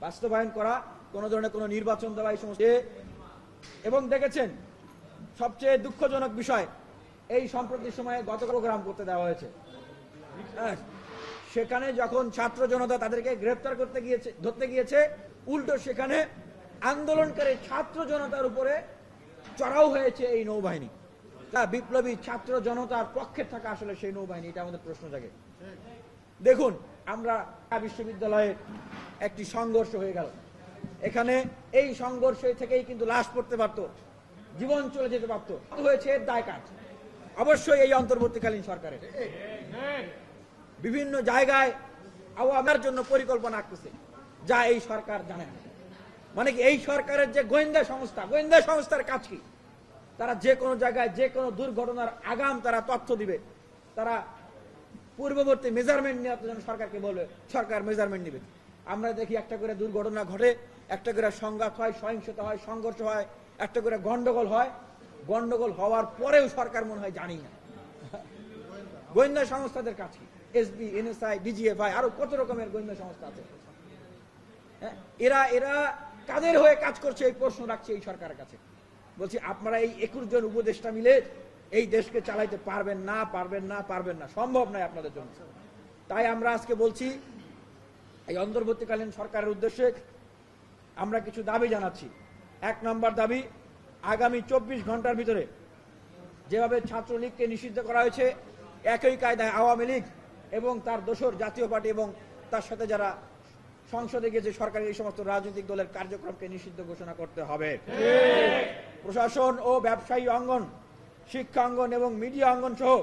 বাস্তবায়ন করা, কোনো ধরনের কোনো নির্বাচন দেওয়া, এই সমস্ত। এবং দেখেছেন সবচেয়ে দুঃখজনক বিষয়, এই সম্প্রতি সময়ে গতকাল প্রোগ্রাম করতে দেওয়া হয়েছে। সেখানে যখন ছাত্র জনতা তাদেরকে গ্রেপ্তার করতে গিয়েছে, ধরতে গিয়েছে, উল্টো সেখানে আন্দোলনকারী ছাত্র জনতার উপরে চড়াও হয়েছে এই নৌবাহিনী। বিপ্লবী ছাত্র জনতার পক্ষে থাকা আসলে সেই নৌবাহিনী, এটা আমাদের প্রশ্ন জাগে। দেখুন, আমরা বিশ্ববিদ্যালয়ে একটি সংঘর্ষ হয়ে গেল, এখানে এই সংঘর্ষ থেকেই কিন্তু লাশ পড়তে পারত, জীবন চলে যেতে পারত, হয়েছে এর দায় কাজ অবশ্যই এই অন্তর্বর্তীকালীন সরকারের। বিভিন্ন জায়গায় আওয়ামের জন্য পরিকল্পনা আঁকতেছে, যা এই সরকার জানে না। মানে কি, এই সরকারের যে গোয়েন্দা সংস্থার কাজ কি? তারা যে কোনো জায়গায় যে কোনো দুর্ঘটনার আগাম তারা তথ্য দিবে, তারা পূর্ববর্তী মেজারমেন্ট নেওয়ার জন্য সরকারকে বলবে, সরকার মেজারমেন্ট নেবে। আমরা দেখি একটা করে দুর্ঘটনা ঘটে, একটা করে সংঘাত হয়, সহিংসতা হয়, সংঘর্ষ হয়, একটা করে গন্ডগোল হয়, গন্ডগোল হওয়ার পরেও সরকার মনে হয় জানি না। গোয়েন্দা সংস্থাদের কাজ কি? এসবি, এনএসআই, ডিজিএফআই, আরো কত রকমের গোয়েন্দা সংস্থা আছে। এরা কাদের হয়ে কাজ করছে, এই প্রশ্ন রাখছে এই সরকারের কাছে। বলছি, আপনারা এই 21 জন উপদেষ্টা মিলে এই দেশকে চালাইতে পারবেন না, সম্ভব নয় আপনাদের জন্য। তাই আমরা আজকে বলছি, এই অন্তর্বর্তীকালীন সরকারের উদ্দেশ্যে আমরা কিছু দাবি জানাচ্ছি। 1 নম্বর দাবি, আগামী 24 ঘন্টার ভিতরে যেভাবে ছাত্রলীগকে নিষিদ্ধ করা হয়েছে, একই কায়দায় আওয়ামী লীগ এবং তার দোসর জাতীয় পার্টি এবং তার সাথে যারা সংসদে গিয়েছে সরকারের এই সমস্ত রাজনৈতিক দলের কার্যক্রমকে নিষিদ্ধ ঘোষণা করতে হবে। প্রশাসন ও ব্যবসায়ী অঙ্গন, শিক্ষা অঙ্গন এবং মিডিয়া অঙ্গন সহ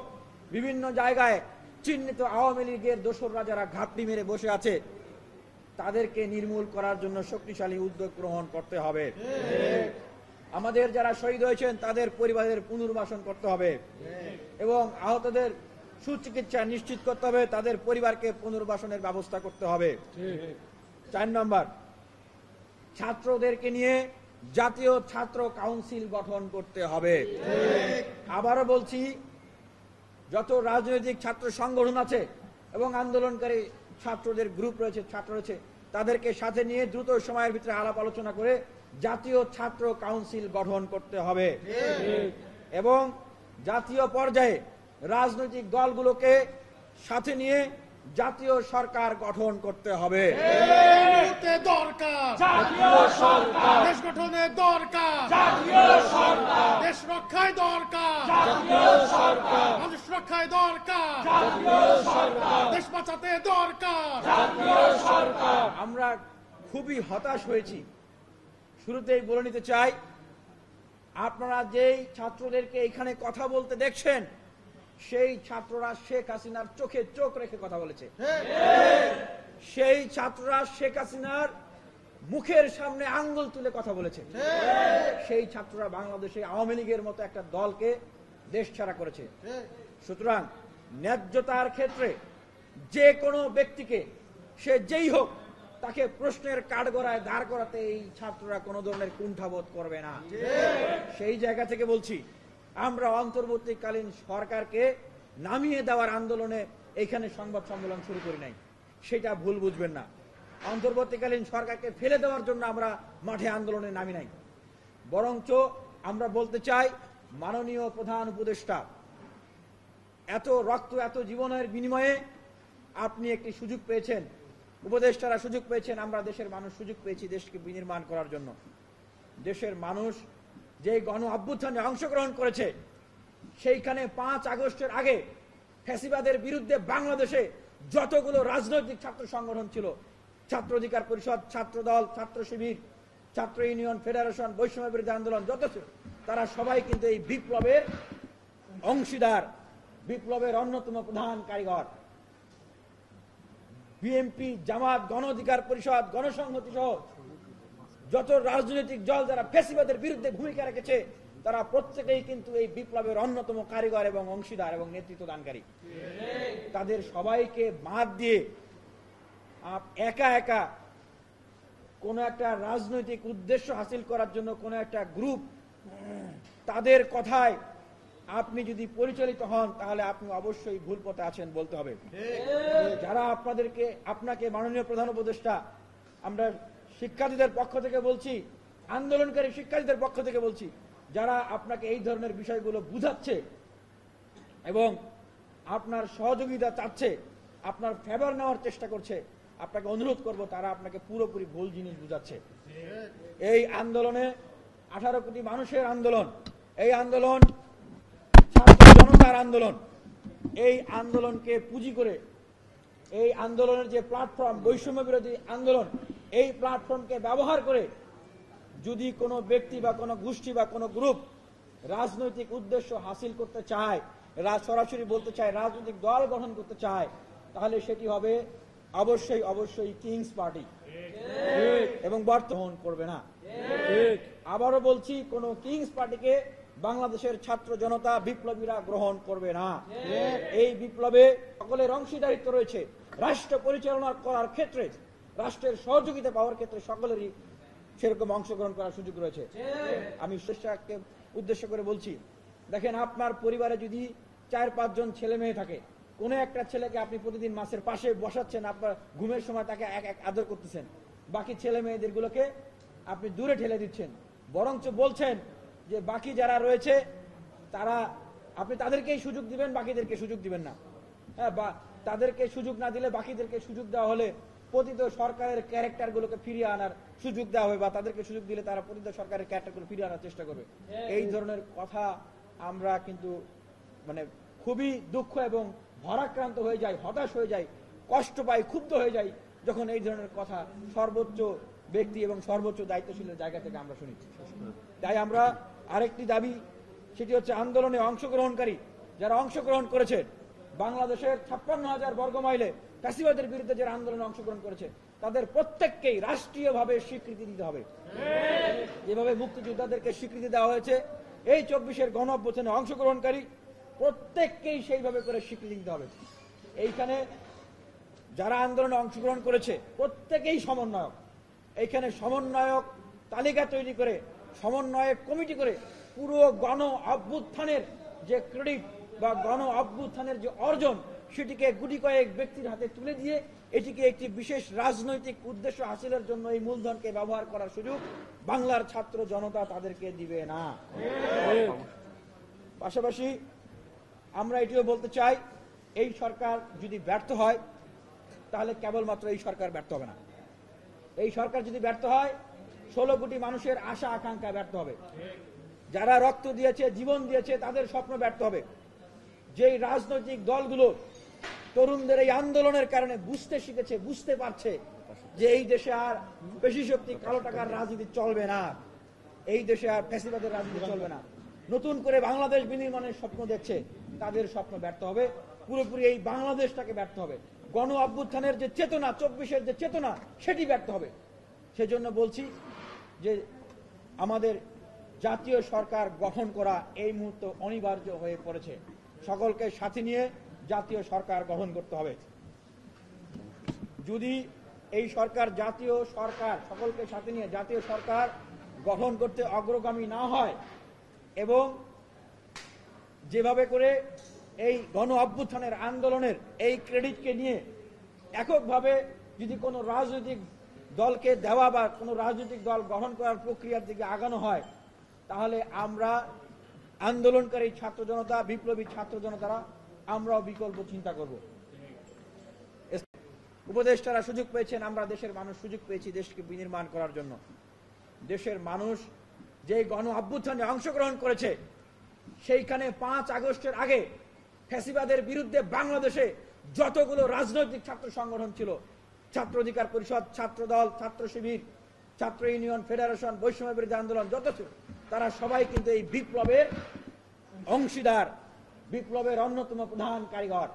বিভিন্ন জায়গায় চিহ্নিত আওয়ামী লীগের দোসররা যারা ঘাপটি মেরে বসে আছে, তাদেরকে নির্মূল করার জন্য শক্তিশালী উদ্যোগ গ্রহণ করতে হবে। আমাদের যারা শহীদ হয়েছেন তাদের পরিবারের পুনর্বাসন করতে হবে এবং আহতদের সুচিকিৎসা নিশ্চিত করতে হবে, তাদের পরিবারকে পুনর্বাসনের ব্যবস্থা করতে হবে। 4 নম্বর, ছাত্রদেরকে নিয়ে জাতীয় ছাত্র কাউন্সিল গঠন করতে হবে। আবারও বলছি, যত রাজনৈতিক ছাত্র সংগঠন আছে এবং আন্দোলনকারী ছাত্রদের গ্রুপ রয়েছে, ছাত্র রয়েছে, তাদেরকে সাথে নিয়ে দ্রুত সময়ের ভিতরে আলাপ আলোচনা করে জাতীয় ছাত্র কাউন্সিল গঠন করতে হবে এবং জাতীয় পর্যায়ে রাজনৈতিক দলগুলোকে সাথে নিয়ে জাতীয় সরকার গঠন করতে হবে। দেশ গঠনে দরকার, দেশ রক্ষায় দরকার, মানুষ রক্ষায় দরকার, দেশ বাঁচাতে দরকার। আমরা খুবই হতাশ হয়েছি। শুরুতেই বলে নিতে চাই, আপনারা যেই ছাত্রদেরকে এখানে কথা বলতে দেখছেন, সেই ছাত্ররা শেখ হাসিনার চোখে চোখ রেখে কথা বলেছে। সেই ছাত্ররা শেখ হাসিনার মুখের সামনে আঙ্গুল তুলে কথা বলেছে। সেই ছাত্ররা বাংলাদেশে আওয়ামী লীগের মতো একটা দলকে দেশ ছাড়া করেছে। সুতরাং ন্যায্যতার ক্ষেত্রে যে কোনো ব্যক্তিকে, সে যেই হোক, তাকে প্রশ্নের কাঠগড়ায় দাঁড় করাতে এই ছাত্ররা কোনো ধরনের কুণ্ঠাবোধ করবে না। সেই জায়গা থেকে বলছি, আমরা অন্তর্বর্তীকালীন সরকারকে নামিয়ে দেওয়ার আন্দোলনে এখানে সংবাদ সম্মেলন শুরু করি নাই, সেটা ভুল বুঝবেন না। অন্তর্বর্তীকালীন সরকারকে ফেলে দেওয়ার জন্য আমরা মাঠে আন্দোলনে নামি নাই, বরঞ্চ আমরা বলতে চাই, মাননীয় প্রধান উপদেষ্টা, এত রক্ত, এত জীবনের বিনিময়ে আপনি একটি সুযোগ পেয়েছেন, উপদেষ্টারা সুযোগ পেয়েছেন, আমরা দেশের মানুষ সুযোগ পেয়েছি দেশকে বিনির্মাণ করার জন্য। দেশের মানুষ যে গণ অভ্যুত্থানে অংশগ্রহণ করেছে, সেইখানে 5 আগস্টের আগে ফ্যাসিবাদের বিরুদ্ধে বাংলাদেশে যতগুলো রাজনৈতিক ছাত্র সংগঠন ছিল, ছাত্র অধিকার পরিষদ, ছাত্র দল, ছাত্র শিবির, ছাত্র ইউনিয়ন, ফেডারেশন, বৈষম্য বিরোধী আন্দোলন যত ছিল, তারা সবাই কিন্তু এই বিপ্লবের অংশীদার, বিপ্লবের অন্যতম প্রধান কারিগর। বিএনপি, জামাত, গণ অধিকার পরিষদ, গণসংহতি সহ যত রাজনৈতিক দল যারা ফ্যাসিবাদের বিরুদ্ধে ভূমিকা রেখেছে, তারা প্রত্যেকেই কিন্তু এই বিপ্লবের অন্যতম কারিগর এবং অংশীদার এবং নেতৃত্ব দানকারী। তাদের সবাইকে বাদ দিয়ে একা একা কোন একটা রাজনৈতিক উদ্দেশ্য হাসিল করার জন্য কোন একটা গ্রুপ, তাদের কথায় আপনি যদি পরিচালিত হন, তাহলে আপনি অবশ্যই ভুল পথে আছেন বলতে হবে। যারা আপনাকে মাননীয় প্রধান উপদেষ্টা, আমরা শিক্ষার্থীদের পক্ষ থেকে বলছি, আন্দোলনকারী শিক্ষার্থীদের পক্ষ থেকে বলছি, যারা আপনাকে এই ধরনের বিষয়গুলো বুঝাচ্ছে এবং আপনার সহযোগিতা চাচ্ছে, আপনার ফেভার নেওয়ার চেষ্টা করছে, আপনাকে অনুরোধ করব তারা আপনাকে পুরোপুরি ভুল জিনিস বুঝাচ্ছে। এই আন্দোলনে 18 কোটি মানুষের আন্দোলন, এই আন্দোলন ছাত্র জনতার আন্দোলন। এই আন্দোলনকে পুঁজি করে, এই আন্দোলনের যে প্ল্যাটফর্ম বৈষম্য বিরোধী আন্দোলন, এই প্ল্যাটফর্মকে ব্যবহার করে যদি কোনো ব্যক্তি বা কোনো গোষ্ঠী বা কোনো গ্রুপ রাজনৈতিক উদ্দেশ্য হাসিল করতে চায়, সরাসরি বলতে চায় রাজনৈতিক দল গঠন করতে চায়, তাহলে সেটি হবে অবশ্যই অবশ্যই কিংস পার্টি, এবং বর্তমান করবে না। আবারও বলছি, কোন কিংস পার্টিকে বাংলাদেশের ছাত্র জনতা বিপ্লবীরা গ্রহণ করবে না। এই বিপ্লবে সকলের অংশীদারিত্ব রয়েছে। রাষ্ট্র পরিচালনা করার ক্ষেত্রে, রাষ্ট্রের সহযোগিতা পাওয়ার ক্ষেত্রে সকলেরই সেরকম অংশগ্রহণ করার সুযোগ রয়েছে। আমি শেষকে উদ্দেশ্য করে বলছি, দেখেন, আপনার পরিবারে যদি 4-5 জন ছেলে মেয়ে থাকে, কোন একটা ছেলেকে আপনি প্রতিদিন মাছের পাশে বসাচ্ছেন, আপনার ঘুমের সময় তাকে এক এক আদর করতেছেন, বাকি ছেলে মেয়েদের গুলোকে আপনি দূরে ঠেলে দিচ্ছেন, বরঞ্চ বলছেন যে বাকি যারা রয়েছে তারা, আপনি তাদেরকেই সুযোগ দিবেন, বাকিদেরকে সুযোগ দিবেন না। হ্যাঁ, বা তাদেরকে সুযোগ না দিলে বাকিদেরকে সুযোগ দেওয়া হলে পতিত সরকারের ক্যারেক্টার গুলোকে ফিরিয়ে আনার সুযোগ দেওয়া হবে, বা তাদেরকে সুযোগ দিলে তারা পতিত সরকারের ক্যারেক্টার গুলো ফিরিয়ে আনার চেষ্টা করবে। এই ধরনের কথা আমরা কিন্তু মানে খুবই দুঃখ এবং ভারাক্রান্ত হয়ে যায়, হতাশ হয়ে যায়, কষ্ট পাই, ক্ষুব্ধ হয়ে যায় যখন এই ধরনের কথা সর্বোচ্চ ব্যক্তি এবং সর্বোচ্চ দায়িত্বশীলের জায়গা থেকে আমরা শুনি। তাই আমরা আরেকটি দাবি, সেটি হচ্ছে আন্দোলনে অংশগ্রহণকারী যারা অংশগ্রহণ করেছে, বাংলাদেশের 56,000 বর্গ মাইলে ফ্যাসিবাদের বিরুদ্ধে যারা আন্দোলনে অংশগ্রহণ করেছে, তাদের প্রত্যেককেই রাষ্ট্রীয়ভাবে স্বীকৃতি দিতে হবে। যেভাবে মুক্তিযোদ্ধাদেরকে স্বীকৃতি দেওয়া হয়েছে, এই 24-এর গণ অভ্যুত্থানে অংশগ্রহণকারী প্রত্যেককেই সেইভাবে করে স্বীকৃতি দিতে হবে। এইখানে যারা আন্দোলনে অংশগ্রহণ করেছে প্রত্যেকেই সমন্বয়ক। এইখানে সমন্বয়ক তালিকা তৈরি করে, সমন্বয়ক কমিটি করে পুরো গণ অভ্যুত্থানের যে ক্রেডিট বা গণ অভ্যুত্থানের যে অর্জন, সেটিকে গুটি কয়েক ব্যক্তির হাতে তুলে দিয়ে এটিকে একটি বিশেষ রাজনৈতিক উদ্দেশ্য হাসিলের জন্য এই মূলধনকে ব্যবহার করার সুযোগ বাংলার ছাত্র জনতা তাদেরকে দিবে না। পাশাপাশি আমরা এটিও বলতে চাই, এই সরকার যদি ব্যর্থ হয় তাহলে কেবলমাত্র এই সরকার ব্যর্থ হবে না। এই সরকার যদি ব্যর্থ হয়, 16 কোটি মানুষের আশা আকাঙ্ক্ষা ব্যর্থ হবে। যারা রক্ত দিয়েছে, জীবন দিয়েছে, তাদের স্বপ্ন ব্যর্থ হবে। যেই রাজনৈতিক দলগুলো তরুণদের এই আন্দোলনের কারণে বুঝতে শিখেছে, বুঝতে পারছে যে এই দেশে আর পেশি শক্তি, কালো টাকার রাজনীতি চলবে না, এই দেশে আর ফ্যাসিবাদের রাজনীতি চলবে না, নতুন করে বাংলাদেশ বিনির্মাণের স্বপ্ন দেখছে, তাদের স্বপ্ন ব্যর্থ হবে। পুরোপুরি এই বাংলাদেশটাকে ব্যর্থ হবে। গণ অভ্যুত্থানের যে চেতনা, 24-এর যে চেতনা, সেটি ব্যর্থ হবে। সেজন্য বলছি যে আমাদের জাতীয় সরকার গঠন করা এই মুহূর্তে অনিবার্য হয়ে পড়েছে। সকলকে সাথে নিয়ে জাতীয় সরকার গঠন করতে হবে। যদি এই সরকার, জাতীয় সরকার, সকলকে সাথে নিয়ে জাতীয় সরকার গঠন করতে অগ্রগামী না হয় এবং যেভাবে করে এই গণ অভ্যুত্থানের আন্দোলনের এই ক্রেডিটকে নিয়ে এককভাবে যদি কোনো রাজনৈতিক দলকে দেওয়া বা কোনো রাজনৈতিক দল গঠন করার প্রক্রিয়ার দিকে আগানো হয়, তাহলে আমরা আন্দোলনকারী ছাত্র জনতা, বিপ্লবী ছাত্র জনতারা আমরাও বিকল্প চিন্তা করব। উপদেষ্টারা সুযোগ পেয়েছেন, আমরা দেশের মানুষ সুযোগ পেয়েছি দেশকে বিনির্মাণ করার জন্য। দেশের মানুষ যে গণ অভ্যুত্থানে অংশগ্রহণ করেছে, সেইখানে 5 আগস্টের আগে ফ্যাসিবাদের বিরুদ্ধে বাংলাদেশে যতগুলো রাজনৈতিক ছাত্র সংগঠন ছিল, ছাত্র অধিকার পরিষদ, ছাত্র দল, ছাত্র শিবির, ছাত্র ইউনিয়ন, ফেডারেশন, বৈষম্য বিরোধী আন্দোলন যত ছিল, তারা সবাই কিন্তু এই বিপ্লবের অংশীদার, বিপ্লবের অন্যতম প্রধান কারিগর।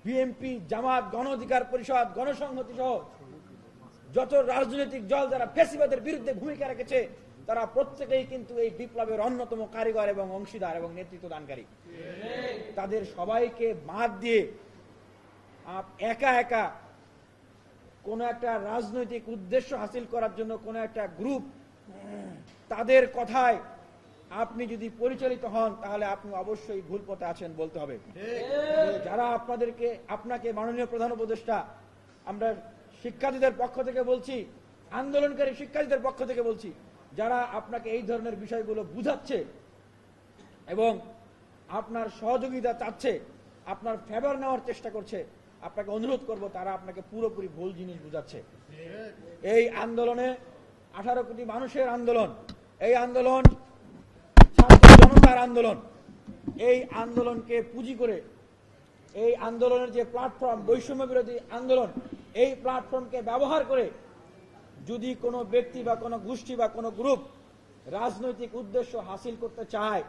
বিএনপি, জামাত, গণ অধিকার পরিষদ, গণসংহতি সহ যত রাজনৈতিক দল যারা ফ্যাসিবাদের বিরুদ্ধে ভূমিকা রেখেছে, তারা প্রত্যেকেই কিন্তু এই বিপ্লবের অন্যতম কারিগর এবং অংশীদার এবং নেতৃত্ব দানকারী। তাদের সবাইকে বাদ দিয়ে একা একা কোন একটা রাজনৈতিক উদ্দেশ্য হাসিল করার জন্য কোন একটা গ্রুপ, তাদের কথায় আপনি যদি পরিচালিত হন, তাহলে আপনি অবশ্যই ভুল পথে আছেন বলতে হবে। যারা আপনাকে মাননীয় প্রধান উপদেষ্টা, আমরা শিক্ষার্থীদের পক্ষ থেকে বলছি, আন্দোলনকারী শিক্ষার্থীদের পক্ষ থেকে বলছি, যারা আপনাকে এই ধরনের বিষয়গুলো বুঝাচ্ছে এবং আপনার সহযোগিতা চাচ্ছে, আপনার ফেভার নেওয়ার চেষ্টা করছে, আপনাকে অনুরোধ করব তারা আপনাকে পুরোপুরি ভুল জিনিস বুঝাচ্ছে। এই আন্দোলনে 18 কোটি মানুষের আন্দোলন, এই আন্দোলন ছাত্র জনতার আন্দোলন। এই আন্দোলনকে পুঁজি করে, এই আন্দোলনের যে প্ল্যাটফর্ম বৈষম্য বিরোধী আন্দোলন, এই প্ল্যাটফর্মকে ব্যবহার করে যদি কোনো ব্যক্তি বা কোনো গোষ্ঠী বা কোনো গ্রুপ রাজনৈতিক উদ্দেশ্য হাসিল করতে চায়,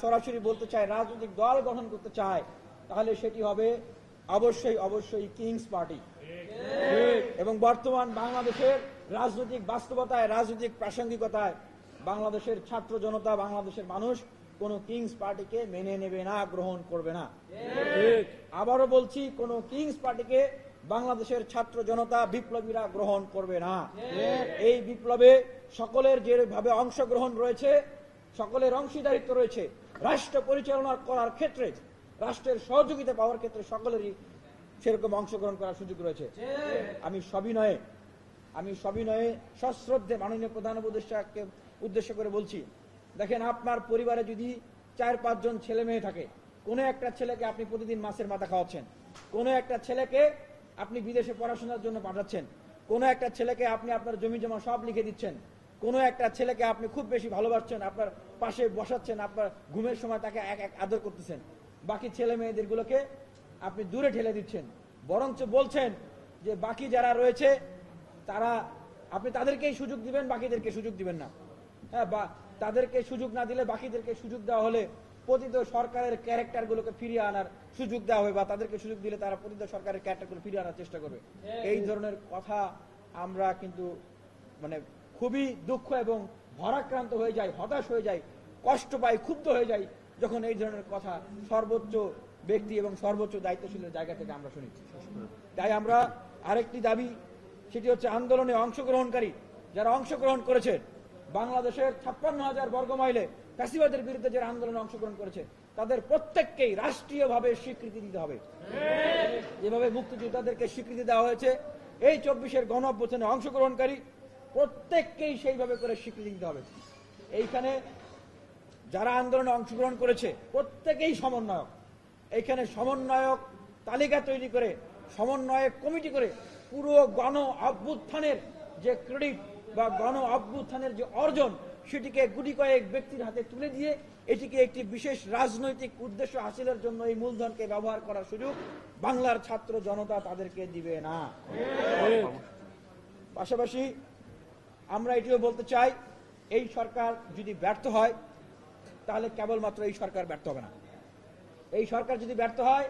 সরাসরি বলতে চায় রাজনৈতিক দল গঠন করতে চায়, তাহলে সেটি হবে অবশ্যই কিংস পার্টি। এবং বর্তমান বাংলাদেশের রাজনৈতিক বাস্তবতায়, রাজনৈতিক প্রাসঙ্গিকতায় বাংলাদেশের ছাত্র জনতা, বাংলাদেশের মানুষ কোন কিংস পার্টিকে মেনে নেবে না, গ্রহণ করবে না। আবারও বলছি, কোন কিংস পার্টিকে বাংলাদেশের ছাত্র জনতা, বিপ্লবীরা গ্রহণ করবে না। এই বিপ্লবে সকলের যেভাবে অংশগ্রহণ রয়েছে, সকলের অংশীদারিত্ব রয়েছে, রাষ্ট্র পরিচালনা করার ক্ষেত্রে, রাষ্ট্রের সহযোগিতা পাওয়ার ক্ষেত্রে সকলেরই সেরকম অংশগ্রহণ করার সুযোগ রয়েছে। আমি সবিনয়ে সশ্রদ্ধে মাননীয় প্রধান উপদেষ্টাকে উদ্দেশ্য করে বলছি, দেখেন, আপনার পরিবারে যদি 4-5 জন ছেলে মেয়ে থাকে, কোনো একটা ছেলেকে আপনি প্রতিদিন মাছের মাথা খাওয়াচ্ছেন, কোনো একটা ছেলেকে আপনি বিদেশে পড়াশোনার জন্য পাঠাচ্ছেন, কোনো একটা ছেলেকে আপনি আপনার জমি জমা সব লিখে দিচ্ছেন, কোনো একটা ছেলেকে আপনি খুব বেশি ভালোবাসছেন, আপনার পাশে বসাচ্ছেন, আপনার ঘুমের সময় তাকে এক এক আদর করতেছেন, বাকি ছেলে মেয়েদেরগুলোকে আপনি দূরে ঠেলে দিচ্ছেন, বরঞ্চ বলছেন যে বাকি যারা রয়েছে তারা, আপনি তাদেরকেই সুযোগ দিবেন, বাকিদেরকে সুযোগ দিবেন না। হ্যাঁ, বা তাদেরকে সুযোগ না দিলে বাকিদেরকে সুযোগ দেওয়া হলে পতিত সরকারের ক্যারেক্টার গুলোকে ফিরিয়ে আনার সুযোগ দেওয়া হবে, বা তাদেরকে সুযোগ দিলে তারা পতিত সরকারের ক্যারেক্টার গুলো ফিরিয়ে আনার চেষ্টা করবে। এই ধরনের কথা আমরা কিন্তু মানে খুবই দুঃখ এবং ভরাক্রান্ত হয়ে যাই, হতাশ হয়ে যাই, কষ্ট পাই, ক্ষুব্ধ হয়ে যাই যখন এই ধরনের কথা সর্বোচ্চ ব্যক্তি এবং সর্বোচ্চ দায়িত্বশীলের জায়গা থেকে আমরা শুনি। তাই আমরা আরেকটি দাবি, সেটি হচ্ছে আন্দোলনে অংশগ্রহণকারী যারা অংশগ্রহণ করেছে, বাংলাদেশের 56,000 বর্গ মাইলে ফ্যাসিবাদের বিরুদ্ধে যারা আন্দোলনে অংশগ্রহণ করেছে, তাদের প্রত্যেককেই রাষ্ট্রীয়ভাবে স্বীকৃতি দিতে হবে। যেভাবে মুক্তিযোদ্ধাদেরকে স্বীকৃতি দেওয়া হয়েছে, এই 24-এর গণ অভ্যুত্থানে অংশগ্রহণকারী প্রত্যেককেই সেইভাবে করে স্বীকৃতি দিতে হবে। এইখানে যারা আন্দোলনে অংশগ্রহণ করেছে প্রত্যেকেই সমন্বয়ক। এইখানে সমন্বয়ক তালিকা তৈরি করে, সমন্বয়ক কমিটি করে পুরো গণ অভ্যুত্থানের যে ক্রেডিট বা গণ অভ্যুত্থানের যে অর্জন, সেটিকে গুটি কয়েক ব্যক্তির হাতে তুলে দিয়ে এটিকে একটি বিশেষ রাজনৈতিক উদ্দেশ্য হাসিলের জন্য এই মূলধনকে ব্যবহার করার সুযোগ বাংলার ছাত্র জনতা তাদেরকে দিবে না। পাশাপাশি আমরা এটিও বলতে চাই, এই সরকার যদি ব্যর্থ হয় তাহলে কেবলমাত্র এই সরকার ব্যর্থ হবে না। এই সরকার যদি ব্যর্থ হয়,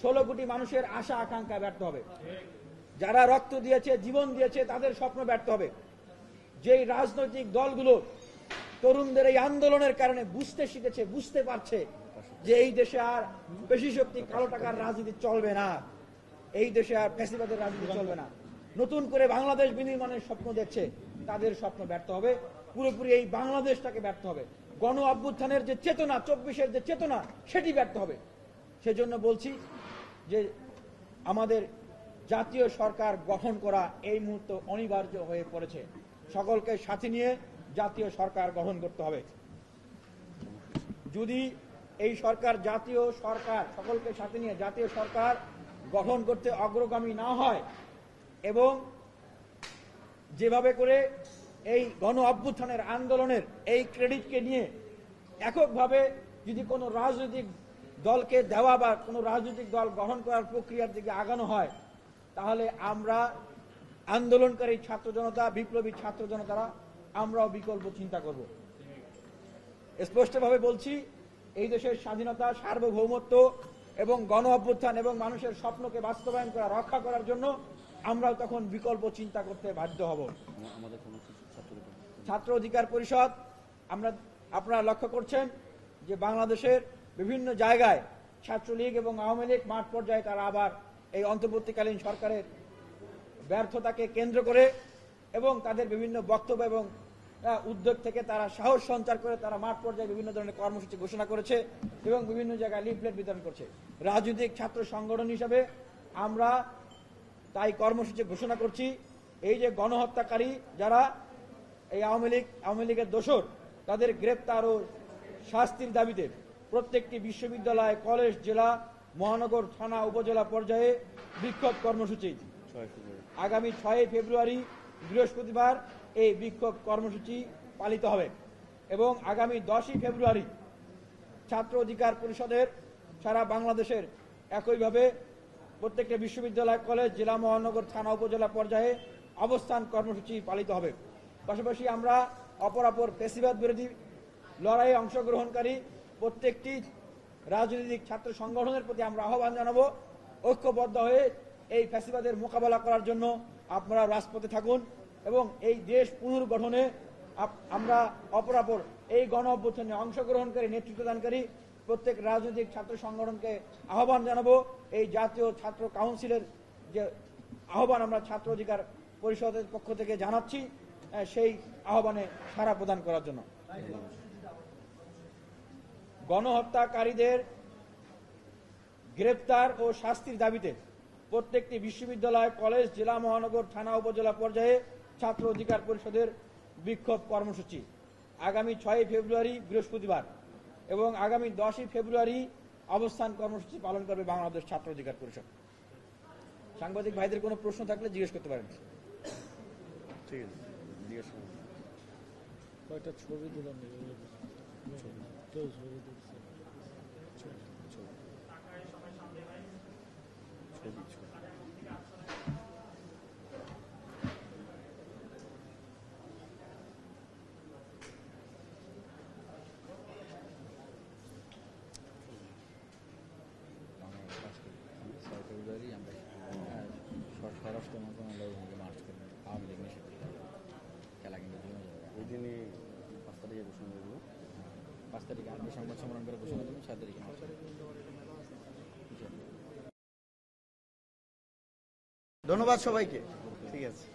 16 কোটি মানুষের আশা আকাঙ্ক্ষা ব্যর্থ হবে। যারা রক্ত দিয়েছে, জীবন দিয়েছে, তাদের স্বপ্ন ব্যর্থ হবে। যেই রাজনৈতিক দলগুলো তরুণদের এই আন্দোলনের কারণে বুঝতে শিখেছে, বুঝতে পারছে যে এই দেশে আর পেশি শক্তি, কালো টাকার রাজনীতি চলবে না, এই দেশে আর ফ্যাসিবাদের রাজনীতি চলবে না, নতুন করে বাংলাদেশ বিনির্মাণের স্বপ্ন দেখছে, তাদের স্বপ্ন ব্যর্থ হবে। পুরোপুরি এই বাংলাদেশটাকে ব্যর্থ হবে। গণ অভ্যুত্থানের যে চেতনা, 24-এর যে চেতনা, সেটি ব্যর্থ হবে। সেজন্য বলছি যে আমাদের জাতীয় সরকার গঠন করা এই মুহূর্তে অনিবার্য হয়ে পড়েছে। সকলকে সাথে নিয়ে জাতীয় সরকার গঠন করতে হবে। যদি এই সরকার, জাতীয় সরকার, সকলকে সাথে নিয়ে জাতীয় সরকার গঠন করতে অগ্রগামী না হয় এবং যেভাবে করে এই গণ অভ্যুত্থানের আন্দোলনের এই ক্রেডিটকে নিয়ে এককভাবে যদি কোনো রাজনৈতিক দলকে দেওয়া বা কোনো রাজনৈতিক দল গঠন করার প্রক্রিয়ার দিকে আগানো হয়, তাহলে আমরা আন্দোলনকারী ছাত্র জনতা, বিপ্লবী ছাত্র জনতারা আমরাও বিকল্প চিন্তা করব। স্পষ্টভাবে বলছি, এই দেশের স্বাধীনতা, সার্বভৌমত্ব এবং গণ অভ্যুত্থান এবং মানুষের স্বপ্নকে বাস্তবায়ন করা, রক্ষা করার জন্য আমরাও তখন বিকল্প চিন্তা করতে বাধ্য হব। ছাত্র অধিকার পরিষদ, আপনারা লক্ষ্য করছেন যে বাংলাদেশের বিভিন্ন জায়গায় ছাত্রলীগ এবং আওয়ামী লীগ মাঠ পর্যায়ে তারা আবার এই অন্তর্বর্তীকালীন সরকারের ব্যর্থতাকে কেন্দ্র করে এবং তাদের বিভিন্ন বক্তব্য এবং উদ্যোগ থেকে তারা সাহস সঞ্চার করে তারা মাঠ পর্যায়ে বিভিন্ন ধরনের কর্মসূচি ঘোষণা করেছে এবং বিভিন্ন জায়গায় লিফলেট বিতরণ করছে। রাজনৈতিক ছাত্র সংগঠন হিসাবে আমরা তাই কর্মসূচি ঘোষণা করছি, এই যে গণহত্যাকারী যারা এই আওয়ামী লীগের দোসর, তাদের গ্রেপ্তার ও শাস্তির দাবিতে প্রত্যেকটি বিশ্ববিদ্যালয়, কলেজ, জেলা, মহানগর, থানা, উপজেলা পর্যায়ে বিক্ষোভ কর্মসূচি আগামী 6 ফেব্রুয়ারি বৃহস্পতিবার এই বিক্ষোভ কর্মসূচি পালিত হবে এবং আগামী 10 ফেব্রুয়ারি ছাত্র অধিকার পরিষদের সারা বাংলাদেশের একইভাবে প্রত্যেকটা বিশ্ববিদ্যালয়, কলেজ, জেলা, মহানগর, থানা, উপজেলা পর্যায়ে অবস্থান কর্মসূচি পালিত হবে। পাশাপাশি আমরা অপরাপর ফ্যাসিবাদ বিরোধী লড়াইয়ে অংশগ্রহণকারী প্রত্যেকটি রাজনৈতিক ছাত্র সংগঠনের প্রতি আমরা আহ্বান জানাবো, ঐক্যবদ্ধ হয়ে এই ফ্যাসিবাদের মোকাবেলা করার জন্য আপনারা রাজপথে থাকুন এবং এই দেশ পুনর্গঠনে আমরা অপরাপর এই গণ অভ্যুত্থানে অংশগ্রহণকারী, নেতৃত্বদানকারী প্রত্যেক রাজনৈতিক ছাত্র সংগঠনকে আহ্বান জানাবো, এই জাতীয় ছাত্র কাউন্সিলের যে আহ্বান আমরা ছাত্র অধিকার পরিষদের পক্ষ থেকে জানাচ্ছি, সেই আহ্বানে সাড়া প্রদান করার জন্য। গণহত্যাকারীদের গ্রেপ্তার ও শাস্তির দাবিতে প্রত্যেকটি বিশ্ববিদ্যালয়, কলেজ, জেলা, মহানগর, থানা, উপজেলা পর্যায়ে ছাত্র অধিকার পরিষদের বিক্ষোভ কর্মসূচি আগামী 6 ফেব্রুয়ারি বৃহস্পতিবার এবং আগামী 10 ফেব্রুয়ারি অবস্থান কর্মসূচি পালন করবে বাংলাদেশ ছাত্র অধিকার পরিষদ। সাংবাদিক ভাইদের কোনো প্রশ্ন থাকলে জিজ্ঞেস করতে পারেন। ঠিক আছে, জিজ্ঞেস করুন। কয়টা ছবি দিলাম, কেউ ছবি দিচ্ছে। স্বরাষ্ট্র মন্ত্রণালয় মার্চ করবে, আওয়ামী লীগ নিষেধ খেলা কিন্তু ওই দিনই 5 তারিখে ঘোষণা করবো। 5 তারিখে আর্মি সংবাদ সম্মেলন করে ঘোষণা দেবেন, 7 তারিখে মার্চ। ধন্যবাদ সবাইকে। ঠিক আছে।